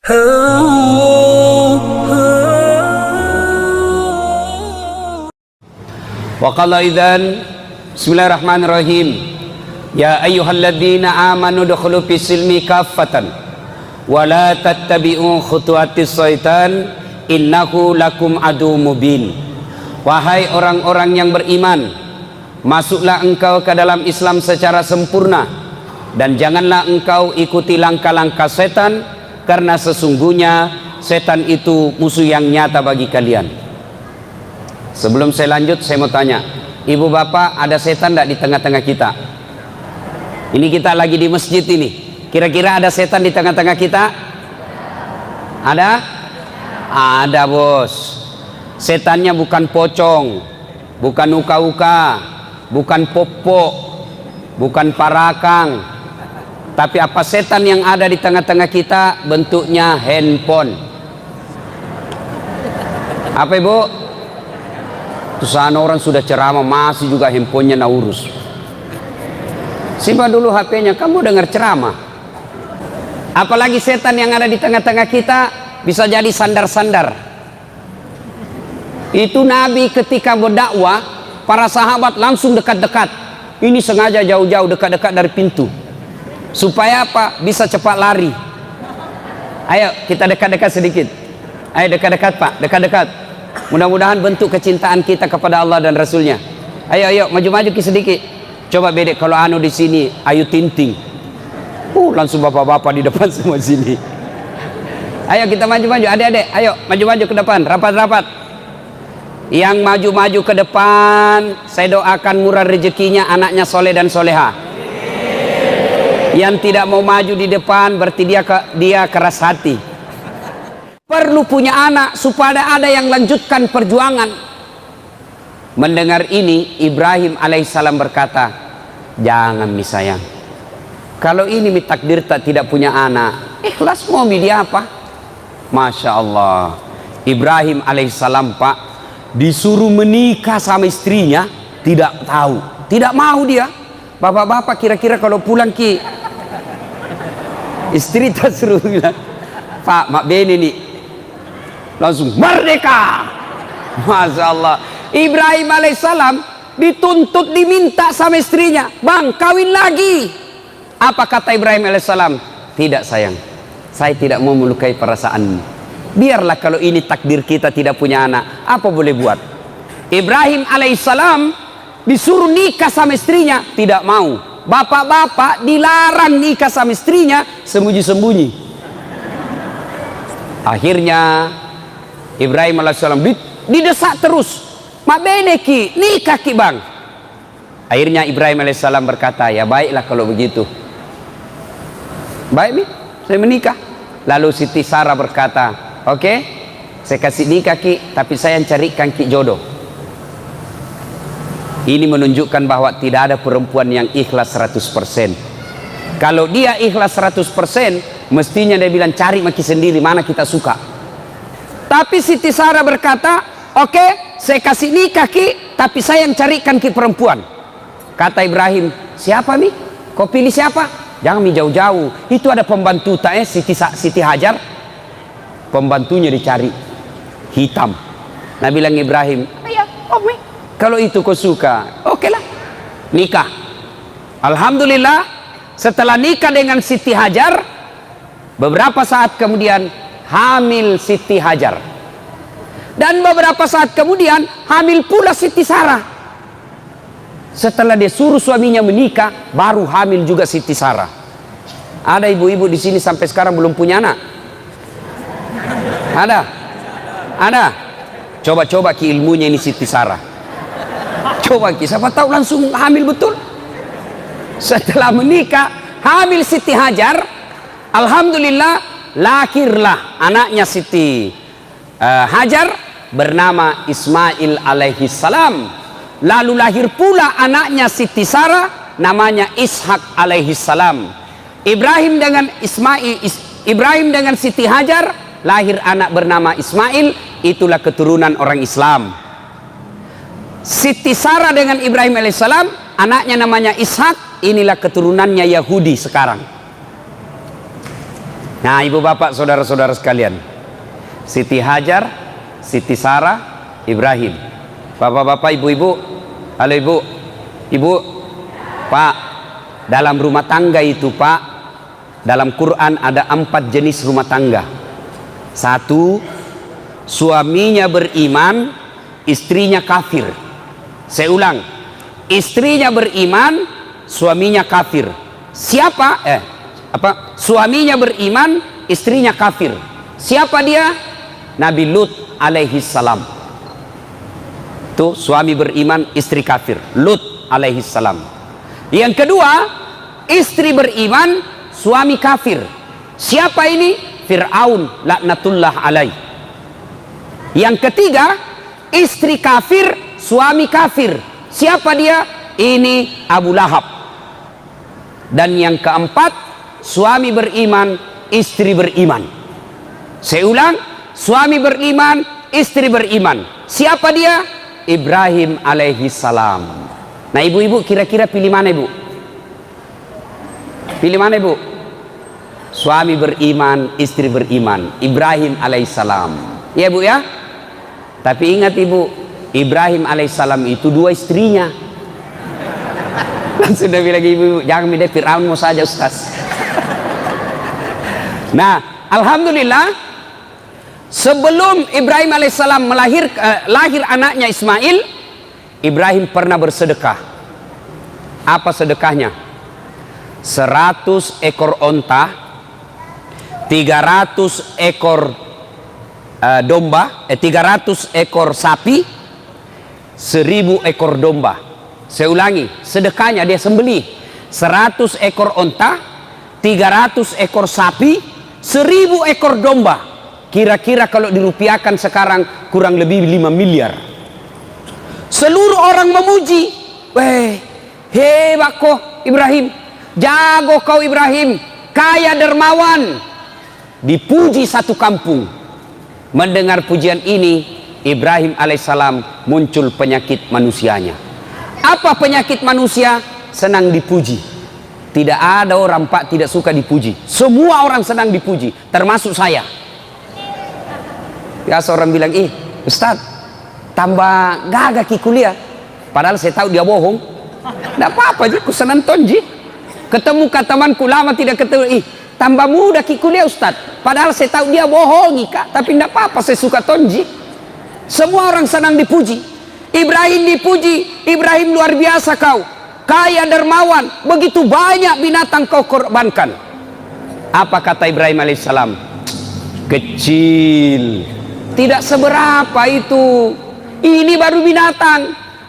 Wa qala idzan bismillahirrahmanirrahim ya ayyuhalladzina amanu dukhulu fis silmi kaffatan wa la tattabi'u khutuwatis syaitan innahu lakum adu mubin. Wahai orang-orang yang beriman, masuklah engkau ke dalam Islam secara sempurna dan janganlah engkau ikuti langkah-langkah setan, karena sesungguhnya setan itu musuh yang nyata bagi kalian. Sebelum saya lanjut, saya mau tanya, ibu bapak, ada setan tidak di tengah-tengah kita? Ini kita lagi di masjid ini, kira-kira ada setan di tengah-tengah kita? Ada? Ada bos. Setannya bukan pocong, bukan uka-uka, bukan popok, bukan parakang, tapi apa setan yang ada di tengah-tengah kita? Bentuknya handphone. Apa ibu? Sana orang sudah ceramah masih juga handphonenya nak urus. Simpan dulu HP-nya, kamu dengar ceramah. Apalagi setan yang ada di tengah-tengah kita bisa jadi sandar-sandar. Itu Nabi ketika berdakwah, para sahabat langsung dekat-dekat. Ini sengaja jauh-jauh dekat-dekat dari pintu. Supaya apa? Bisa cepat lari. Ayo kita dekat-dekat sedikit. Ayo dekat-dekat Pak, dekat-dekat. Mudah-mudahan bentuk kecintaan kita kepada Allah dan Rasulnya. Ayo maju-maju sedikit. Coba bedek kalau anu di sini Ayu Tinting. Langsung bapak-bapak di depan semua sini. Ayo kita maju-maju, adik-adik. Ayo maju-maju ke depan, rapat-rapat. Yang maju-maju ke depan, saya doakan murah rezekinya, anaknya soleh dan soleha. Yang tidak mau maju di depan berarti dia keras hati. Perlu punya anak supaya ada yang lanjutkan perjuangan. Mendengar ini, Ibrahim alaihissalam berkata, jangan mi sayang, kalau ini mi takdir tak tidak punya anak, ikhlas mau mi dia apa? Masya Allah, Ibrahim alaihissalam Pak disuruh menikah sama istrinya, tidak tahu, tidak mau dia. Bapak-bapak kira-kira kalau pulang ki istri tak suruh bilang, Pak mak bini nih, langsung merdeka. Masya Allah, Ibrahim alaihissalam dituntut diminta sama istrinya, bang kawin lagi. Apa kata Ibrahim alaihissalam? Tidak sayang, saya tidak mau melukai perasaanmu. Biarlah kalau ini takdir kita tidak punya anak, apa boleh buat. Ibrahim alaihissalam disuruh nikah sama istrinya, tidak mau. Bapak-bapak dilarang nikah sama istrinya, sembunyi-sembunyi. Akhirnya Ibrahim alaihissalam didesak terus, mak beneki nikah ki bang. Akhirnya Ibrahim alaihissalam berkata, ya baiklah kalau begitu, baik nih saya menikah. Lalu Siti Sarah berkata, oke, saya kasih nikah ki, tapi saya yang carikan ki jodoh. Ini menunjukkan bahwa tidak ada perempuan yang ikhlas 100%. Kalau dia ikhlas 100%, mestinya dia bilang cari maki sendiri mana kita suka. Tapi Siti Sarah berkata, oke, saya kasih nikah ki, tapi saya yang carikan ki perempuan. Kata Ibrahim, siapa mi? Kau pilih siapa? Jangan mi jauh-jauh. Itu ada pembantu Siti Hajar. Pembantunya dicari hitam. Nah bilang Ibrahim, ya, oke, kalau itu kau suka, oke lah, nikah. Alhamdulillah, setelah nikah dengan Siti Hajar, beberapa saat kemudian hamil Siti Hajar, dan beberapa saat kemudian hamil pula Siti Sarah. Setelah dia suruh suaminya menikah, baru hamil juga Siti Sarah. Ada ibu-ibu di sini sampai sekarang belum punya anak? Ada. Coba-coba ki ilmunya ini Siti Sarah. Coba ki, siapa tahu langsung hamil betul. Setelah menikah, hamil Siti Hajar, alhamdulillah, lahirlah anaknya Siti Hajar bernama Ismail alaihi salam. Lalu lahir pula anaknya Siti Sarah namanya Ishak alaihi salam. Ibrahim dengan Siti Hajar lahir anak bernama Ismail, itulah keturunan orang Islam. Siti Sarah dengan Ibrahim alaihissalam anaknya namanya Ishak, inilah keturunannya Yahudi sekarang. Nah, ibu bapak, saudara-saudara sekalian, Siti Hajar, Siti Sarah, Ibrahim. Bapak-bapak, ibu-ibu, halo ibu, ibu, pak, dalam rumah tangga itu pak, dalam Quran ada 4 jenis rumah tangga. 1, suaminya beriman, istrinya kafir. Saya ulang, istrinya beriman, suaminya kafir. Siapa? Suaminya beriman, istrinya kafir. Siapa dia? Nabi Lut alaihi salam. Tuh, suami beriman, istri kafir. Lut alaihi salam. Yang kedua, istri beriman, suami kafir. Siapa ini? Fir'aun laknatullah alaih. Yang ketiga, istri kafir, suami kafir. Siapa dia? Ini Abu Lahab. Dan yang keempat, suami beriman, istri beriman. Saya ulang, suami beriman, istri beriman. Siapa dia? Ibrahim alaihi salam. Nah, ibu-ibu kira-kira pilih mana ibu? Pilih mana ibu? Suami beriman, istri beriman, Ibrahim alaihissalam. Ya bu ya. Tapi ingat ibu, Ibrahim alaihissalam itu 2 istrinya. Sudah bilang ibu, jangan milih Fir'aun mau saja Ustaz. Nah, alhamdulillah, sebelum Ibrahim alaihissalam lahir anaknya Ismail, Ibrahim pernah bersedekah. Apa sedekahnya? 100 ekor onta, 300 ekor domba, 300 ekor sapi, 1000 ekor domba. Saya ulangi, sedekahnya dia sembelih 100 ekor onta, 300 ekor sapi, 1000 ekor domba. Kira-kira kalau dirupiahkan sekarang kurang lebih 5 miliar. Seluruh orang memuji. Weh, hebat kau Ibrahim, jago kau Ibrahim, kaya dermawan. Dipuji satu kampung. Mendengar pujian ini, Ibrahim alaihissalam muncul penyakit manusianya. Apa penyakit manusia? Senang dipuji. Tidak ada orang pak tidak suka dipuji. Semua orang senang dipuji, termasuk saya. Ya, seorang bilang, Ustaz, tambah gagah ki kuliah. Padahal saya tahu dia bohong. Tidak apa-apa, aku senang tonji. Ketemu temanku lama tidak ketemu, tambah muda ki kuliah Ustaz. Padahal saya tahu dia bohongi kak, tapi tidak apa-apa, saya suka tonji. Semua orang senang dipuji. Ibrahim dipuji, Ibrahim luar biasa kau, kaya dermawan, begitu banyak binatang kau korbankan. Apa kata Ibrahim alaihissalam? Kecil, tidak seberapa itu. Ini baru binatang.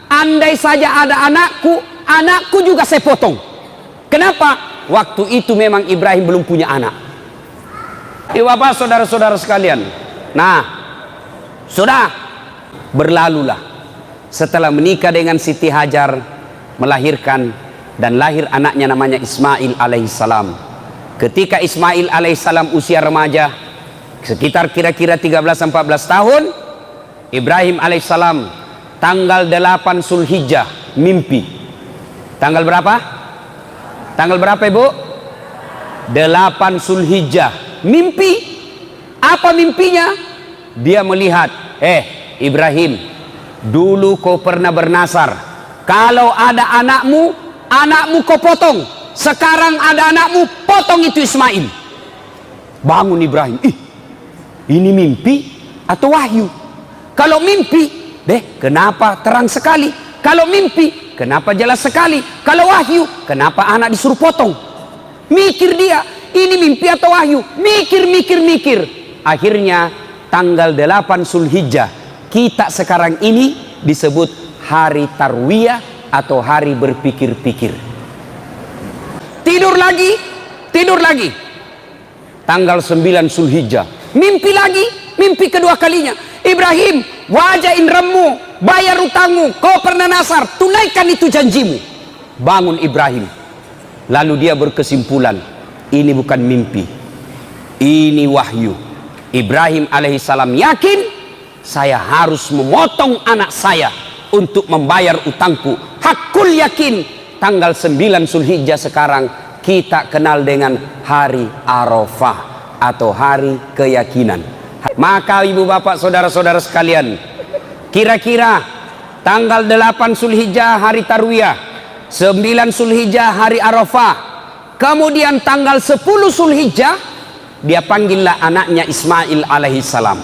Andai saja ada anakku juga saya potong. Kenapa? Waktu itu memang Ibrahim belum punya anak. Bapak, saudara-saudara sekalian. Nah, sudah berlalulah. Setelah menikah dengan Siti Hajar, melahirkan dan lahir anaknya namanya Ismail alaihissalam. Ketika Ismail alaihissalam usia remaja, sekitar kira-kira 13-14 tahun, Ibrahim alaihissalam tanggal 8 Zulhijjah mimpi. Tanggal berapa? Tanggal berapa ibu? 8 Zulhijjah mimpi. Apa mimpinya? Dia melihat, Ibrahim, dulu kau pernah bernasar, kalau ada anakmu kau potong. Sekarang ada anakmu, potong itu Ismail. Bangun Ibrahim, ini mimpi atau wahyu? Kalau mimpi, kenapa terang sekali? Kalau mimpi, kenapa jelas sekali? Kalau wahyu, kenapa anak disuruh potong? Mikir dia, ini mimpi atau wahyu? Mikir. Akhirnya tanggal 8 Zulhijjah, kita sekarang ini disebut hari tarwiyah atau hari berpikir-pikir. Tidur lagi. Tanggal 9 Zulhijjah, mimpi lagi, mimpi kedua kalinya. Ibrahim, wajah indremu, bayar utangmu, kau pernah nasar, tunaikan itu janjimu. Bangun Ibrahim. Lalu dia berkesimpulan, ini bukan mimpi, ini wahyu. Ibrahim alaihissalam yakin, saya harus memotong anak saya untuk membayar utangku. Hakul yakin. Tanggal 9 Zulhijjah sekarang kita kenal dengan hari Arafah. atau hari keyakinan. Maka ibu bapak saudara-saudara sekalian, kira-kira tanggal 8 Zulhijjah hari Tarwiyah, 9 Zulhijjah hari Arafah, kemudian tanggal 10 Zulhijjah dia panggillah anaknya Ismail alaihissalam.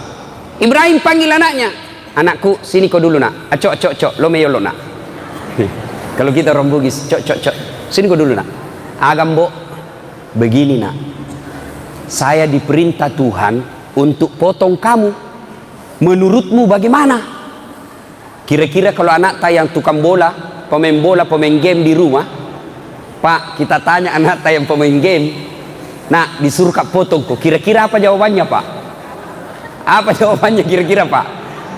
Ibrahim panggil anaknya, anakku sini kau dulu nak, acok lo meyo lo nak. Kalau kita orang Bugis, cok sini kau dulu nak. Agambo begini nak, saya diperintah Tuhan untuk potong kamu, menurutmu bagaimana? Kira-kira kalau anak tak yang tukang bola, pemain game di rumah, Pak, kita tanya anak tak yang pemain game, nah disuruh kak potong kok, kira-kira apa jawabannya Pak? Apa jawabannya kira-kira Pak?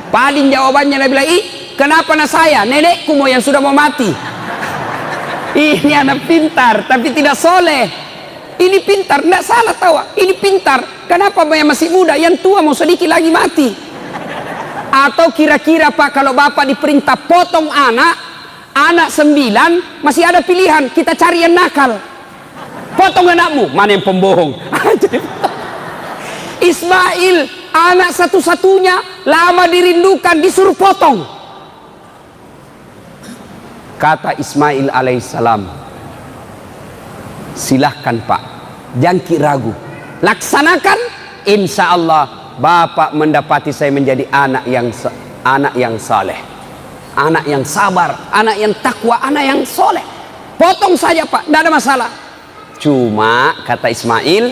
Paling jawabannya dia bilang, ih kenapa anak saya, nenekku mau yang sudah mau mati. Ini anak pintar tapi tidak soleh. Ini pintar, tidak salah tahu, ini pintar. Kenapa yang masih muda, yang tua mau sedikit lagi mati? Atau kira-kira Pak, kalau Bapak diperintah potong anak 9, masih ada pilihan, kita cari yang nakal. Potong anakmu, mana yang pembohong? Ismail, anak satu-satunya, lama dirindukan, disuruh potong. Kata Ismail alaihissalam, silahkan Pak, jangan ragu, laksanakan, insya Allah Bapak mendapati saya menjadi anak yang saleh, anak yang sabar, anak yang takwa, anak yang soleh. Potong saja Pak, tidak ada masalah. Cuma kata Ismail,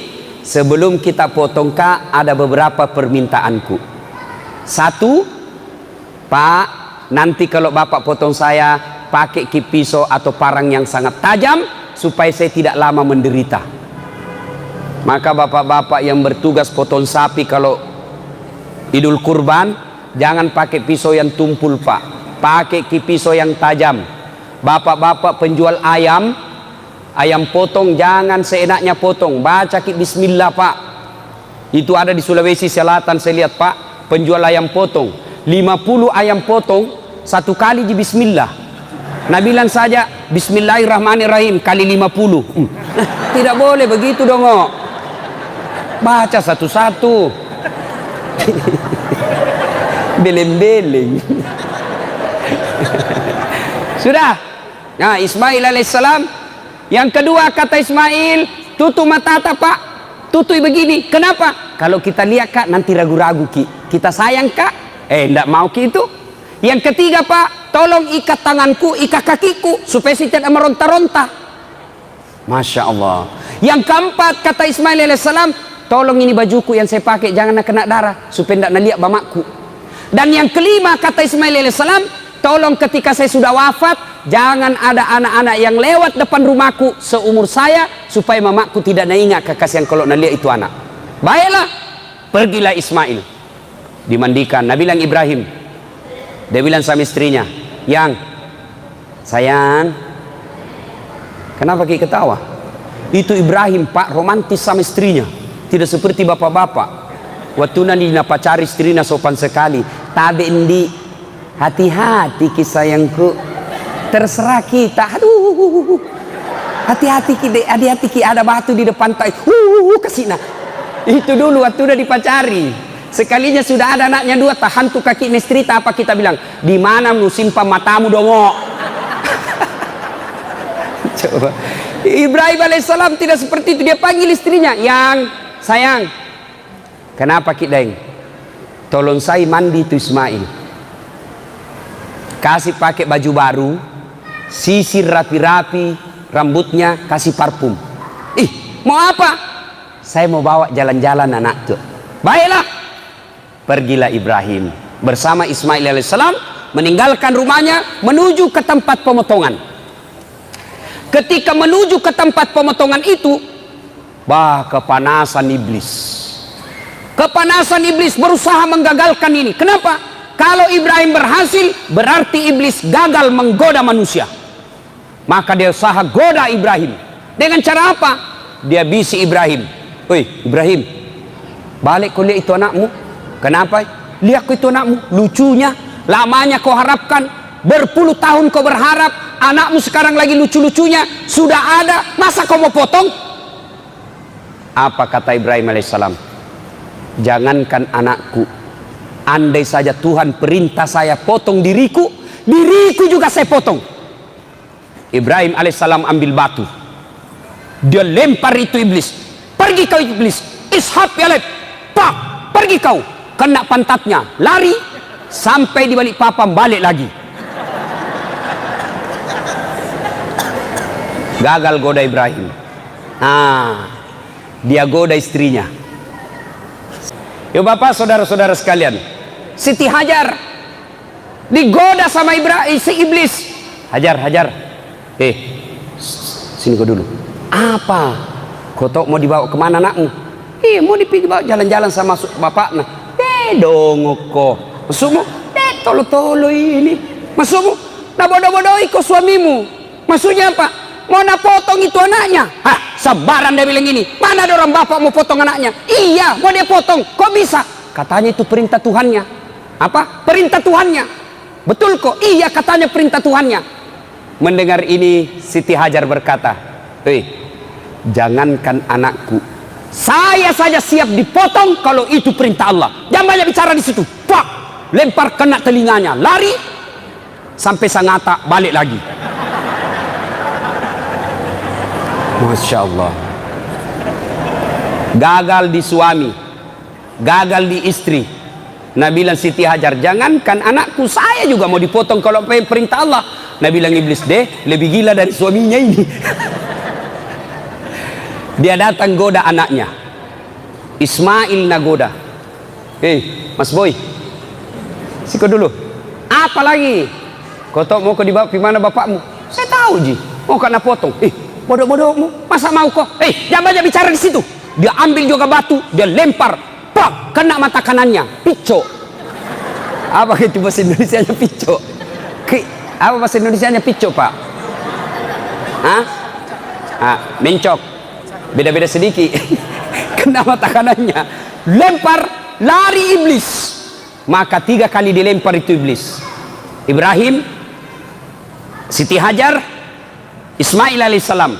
sebelum kita potong Kak, ada beberapa permintaanku. Satu, Pak, nanti kalau Bapak potong saya, pakai pisau atau parang yang sangat tajam supaya saya tidak lama menderita. Maka bapak-bapak yang bertugas potong sapi kalau Idul Kurban, jangan pakai pisau yang tumpul Pak, pakai pisau yang tajam. Bapak-bapak penjual ayam potong, jangan seenaknya potong, baca bismillah Pak. Itu ada di Sulawesi Selatan, saya lihat Pak, penjual ayam potong 50 ayam potong satu kali di bismillah. Nah bilang saja bismillahirrahmanirrahim kali 50. Tidak boleh begitu dong. Baca satu-satu. Beleng-beleng. Sudah. Nah Ismail alaihissalam. Yang kedua kata Ismail, tutup mata Pak, tutup begini. Kenapa? Kalau kita lihat Kak nanti ragu-ragu Ki, kita sayang Kak, enggak mau Ki itu. Yang ketiga Pak, tolong ikat tanganku, ikat kakiku supaya saya tidak meronta-ronta. Masya Allah. Yang keempat kata Ismail alaihissalam, tolong ini bajuku yang saya pakai jangan kena darah supaya tidak naliak bamakku. Dan yang kelima kata Ismail alaihissalam, tolong ketika saya sudah wafat, jangan ada anak-anak yang lewat depan rumahku seumur saya supaya mamaku tidak ingat kekasihan kalau naliak itu anak. Baiklah, pergilah Ismail. Dimandikan, Nabi bilang Ibrahim. Dia bilang sama istrinya, yang sayang, kenapa kita ketawa? Itu Ibrahim Pak, romantis sama istrinya, tidak seperti bapak-bapak. Waktu nanti pacari istrinya sopan sekali, tabe endi, hati-hati ki sayangku, terserah kita, aduh, hati-hati ki ada batu di depan tai, kesina. Itu dulu waktu udah dipacari. Sekalinya sudah ada anaknya 2, tahan tuh kaki nestrita, apa kita bilang? Di mana simpan matamu dongo? Coba. Ibrahim alaihissalam tidak seperti itu, dia panggil istrinya, yang sayang, kenapa Kideng? Tolong saya mandi itu Ismail, kasih pakai baju baru, sisir rapi-rapi rambutnya, kasih parfum. Mau apa? Saya mau bawa jalan-jalan anak tuh. Baiklah. Pergilah Ibrahim bersama Ismail alaihissalam meninggalkan rumahnya menuju ke tempat pemotongan. Ketika menuju ke tempat pemotongan itu, kepanasan iblis. Kepanasan iblis berusaha menggagalkan ini. Kenapa? Kalau Ibrahim berhasil, berarti iblis gagal menggoda manusia. Maka dia usaha goda Ibrahim. Dengan cara apa? Dia bisi Ibrahim. Woi Ibrahim, balik kau lihat itu anakmu. Kenapa? Lihat kau itu anakmu, lucunya, lamanya kau harapkan, berpuluh tahun kau berharap, anakmu sekarang lagi lucu-lucunya, sudah ada, masa kau mau potong? Apa kata Ibrahim alaihissalam? Jangankan anakku, andai saja Tuhan perintah saya potong diriku, diriku juga saya potong. Ibrahim alaihissalam ambil batu, dia lempar itu iblis. Pergi kau iblis, ishab ya lep, pak, pergi kau. Kena pantatnya, lari sampai di balik papan, balik lagi. Gagal goda Ibrahim. Dia goda istrinya. Yuk bapak, saudara-saudara sekalian, Siti Hajar digoda sama si iblis. Hajar, sini kau dulu. Apa? Kau tahu mau dibawa kemana anakmu? Mau dibawa jalan-jalan sama bapaknya. Dong kok. Maksudmu? Tolo-tolo ini. Maksudmu? Nah bodoh-bodohi kau suamimu. Maksudnya apa? Mau nak potong itu anaknya? Sebaran dia bilang gini. Mana ada orang bapak mau potong anaknya? Iya, mau dia potong. Kok bisa? Katanya itu perintah Tuhannya. Apa? Perintah Tuhannya. Betul kok? Iya, katanya perintah Tuhannya. Mendengar ini, Siti Hajar berkata, jangankan anakku, saya saja siap dipotong kalau itu perintah Allah. Jangan banyak bicara di situ. Pak, lempar kena telinganya, lari sampai Sangatta, balik lagi. Masya Allah. Gagal di suami, gagal di istri. Nabi bilang Siti Hajar, jangankan anakku, saya juga mau dipotong kalau perintah Allah. Nabi bilang iblis, lebih gila dari suaminya ini. Dia datang goda anaknya, Ismail nagoda. Mas Boy, siko dulu. Apa lagi? Kau tahu mau kau dibawa ke mana bapakmu? Saya tahu ji. Mau kena potong. Bodoh-bodohmu, masa mau kok? Jangan banyak bicara di situ. Dia ambil juga batu, dia lempar, pak, kena mata kanannya, pico. Apa itu bahasa Indonesianya pico? Apa bahasa Indonesianya pico, Pak? Mencok. Beda-beda sedikit. Kena mata kanannya, lempar, lari iblis. Maka 3 kali dilempar itu iblis. Ibrahim, Siti Hajar, Ismail alaihissalam.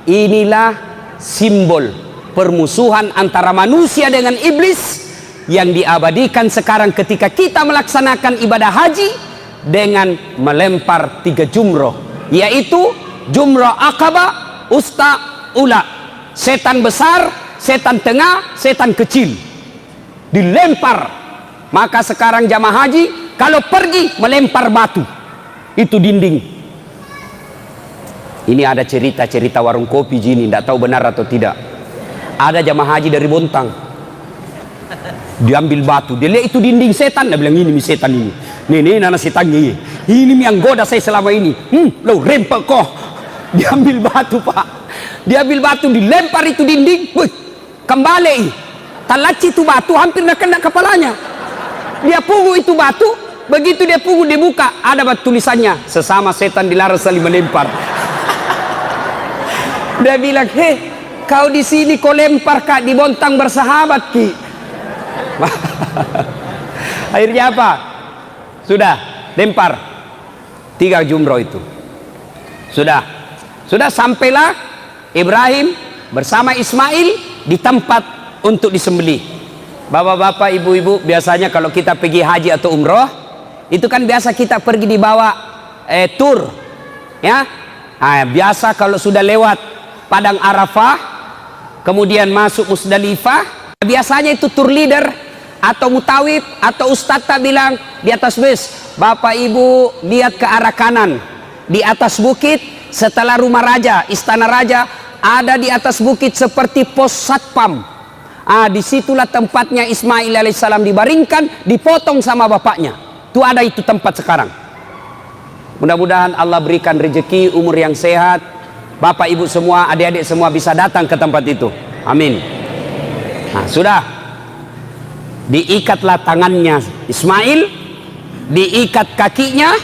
Inilah simbol permusuhan antara manusia dengan iblis yang diabadikan sekarang ketika kita melaksanakan ibadah haji dengan melempar 3 jumroh, yaitu jumroh Aqabah, Usta, Ula. Setan besar, setan tengah, setan kecil dilempar. Maka sekarang jamaah haji kalau pergi melempar batu itu dinding. Ini ada cerita-cerita warung kopi gini, tidak tahu benar atau tidak. Ada jamaah haji dari Bontang, diambil batu, dia lihat itu dinding setan, dia bilang ini setan ini. Nih nana setan ini yang goda saya selama ini. Lo rempel kok. Diambil batu pak, diambil batu, dilempar itu dinding. Wih, kembali. Talaci itu batu hampir nak kena kepalanya. Dia pungu itu batu, begitu dia pungu dibuka, ada batu tulisannya, sesama setan dilarang saling melempar. Dia bilang, kau di sini kau lempar kak, di Bontang bersahabat ki. Akhirnya apa? Sudah lempar 3 jumroh itu. Sudah sampailah Ibrahim bersama Ismail di tempat untuk disembelih. Bapak-bapak, ibu-ibu, biasanya kalau kita pergi haji atau umroh, itu kan biasa kita pergi dibawa tur, ya. Biasa kalau sudah lewat Padang Arafah, kemudian masuk Musdalifah, biasanya itu tour leader atau mutawif atau ustadz bilang di atas bus, bapak ibu lihat ke arah kanan, di atas bukit setelah rumah raja, istana raja, ada di atas bukit seperti pos satpam. Disitulah tempatnya Ismail alaihissalam dibaringkan, dipotong sama bapaknya. Itu ada itu tempat sekarang. Mudah-mudahan Allah berikan rezeki, umur yang sehat. Bapak ibu semua, adik-adik semua bisa datang ke tempat itu. Amin. Sudah diikatlah tangannya Ismail, diikat kakinya.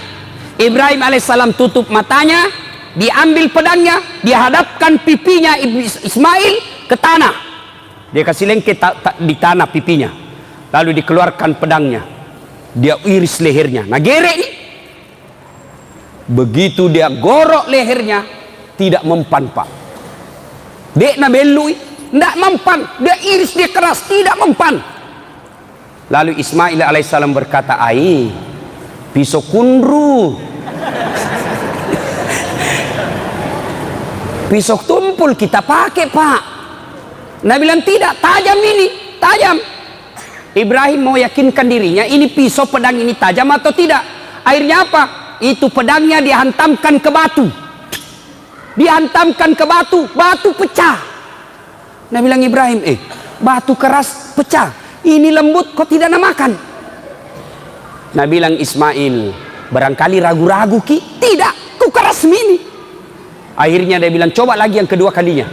Ibrahim alaihissalam tutup matanya, diambil pedangnya, dihadapkan pipinya Ismail ke tanah. Dia kasih lengket di tanah pipinya, lalu dikeluarkan pedangnya, dia iris lehernya. Nah gerek ini, begitu dia gorok lehernya, tidak mempan pak. Dek na belui, tidak mempan. Dia iris, dia keras, tidak mempan. Lalu Ismail alaihissalam berkata, pisau kundru, pisau tumpul kita pakai, Pak. Nabi bilang, tidak, tajam ini, tajam. Ibrahim mau yakinkan dirinya, ini pisau pedang ini tajam atau tidak. Akhirnya apa? Itu pedangnya dihantamkan ke batu. Dihantamkan ke batu, batu pecah. Nabi bilang, Ibrahim, batu keras pecah, ini lembut kok tidak namakan. Nabi bilang, Ismail, barangkali ragu-ragu ki? Tidak, ku keras mini. Akhirnya dia bilang, coba lagi yang kedua kalinya.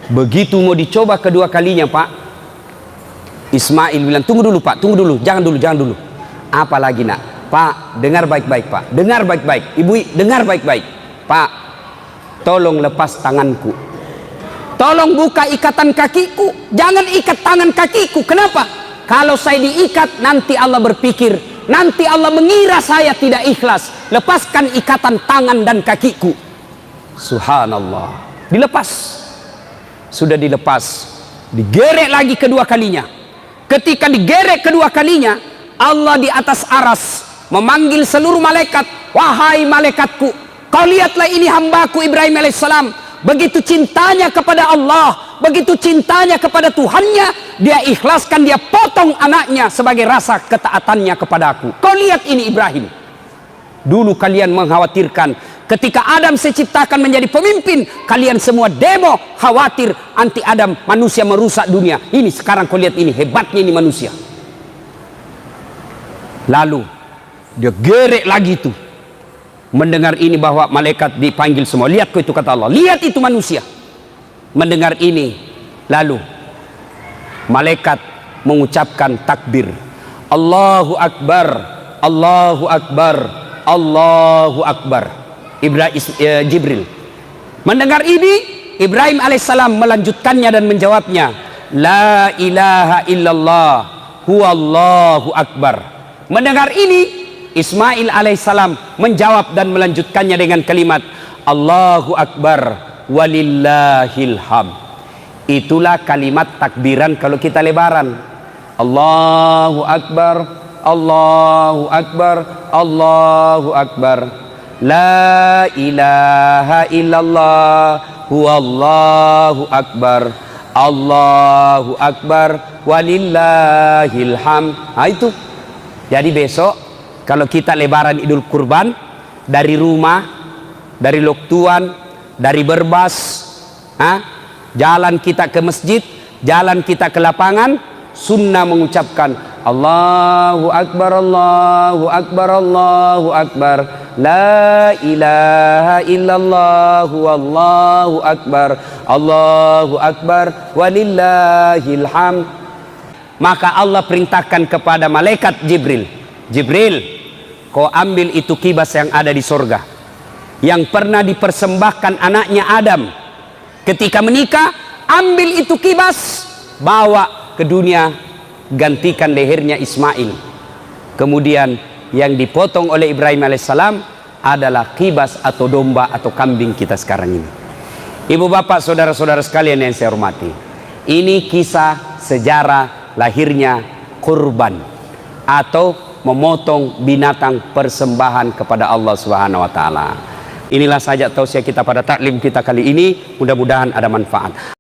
Begitu mau dicoba kedua kalinya, Pak, Ismail bilang, tunggu dulu, Pak, tunggu dulu, jangan dulu. Apa lagi, nak? Pak, dengar baik-baik, Pak, dengar baik-baik. Ibu, dengar baik-baik. Pak, tolong lepas tanganku, tolong buka ikatan kakiku, jangan ikat tangan kakiku. Kenapa? Kalau saya diikat, nanti Allah berpikir, nanti Allah mengira saya tidak ikhlas. Lepaskan ikatan tangan dan kakiku. Subhanallah, dilepas. Sudah dilepas, digerek lagi kedua kalinya. Ketika digerek kedua kalinya, Allah di atas aras memanggil seluruh malaikat, wahai malaikatku, kau lihatlah ini hambaku Ibrahim alaihissalam. Begitu cintanya kepada Allah, begitu cintanya kepada Tuhannya, dia ikhlaskan, dia potong anaknya sebagai rasa ketaatannya kepadaku. Kau lihat ini Ibrahim. Dulu kalian mengkhawatirkan, ketika Adam saya ciptakan menjadi pemimpin, kalian semua demo, khawatir anti Adam, manusia merusak dunia. Ini sekarang kau lihat ini, hebatnya ini manusia. Lalu dia gerek lagi tuh, mendengar ini bahwa malaikat dipanggil semua. Lihat kau itu, kata Allah, lihat itu manusia. Mendengar ini, lalu malaikat mengucapkan takbir, Allahu Akbar, Allahu Akbar, Allahu Akbar. Jibril mendengar ini, Ibrahim alaihissalam melanjutkannya dan menjawabnya, La ilaha illallah huwallahu akbar. Mendengar ini, Ismail alaihissalam menjawab dan melanjutkannya dengan kalimat, Allahu akbar walillahil ham. Itulah kalimat takbiran kalau kita lebaran. Allahu akbar, Allahu akbar, Allahu akbar. La ilaha illallah huwallahu akbar, Allahu akbar walillahil ham. Itu. Jadi besok kalau kita lebaran Idul Kurban, dari rumah, dari Loktuan, dari Berbas, jalan kita ke masjid, jalan kita ke lapangan, sunnah mengucapkan Allahu Akbar, Allahu Akbar, Allahu Akbar, La ilaha illallah wallahu akbar, Allahu Akbar walillahil ham. Maka Allah perintahkan kepada malaikat Jibril, Jibril, kau ambil itu kibas yang ada di sorga, yang pernah dipersembahkan anaknya Adam ketika menikah. Ambil itu kibas, bawa ke dunia, gantikan lehernya Ismail. Kemudian yang dipotong oleh Ibrahim alaihissalam adalah kibas atau domba atau kambing kita sekarang ini. Ibu bapak saudara-saudara sekalian yang saya hormati, ini kisah sejarah lahirnya kurban atau memotong binatang persembahan kepada Allah Subhanahu wa taala. Inilah saja tausiah kita pada taklim kita kali ini, mudah-mudahan ada manfaat.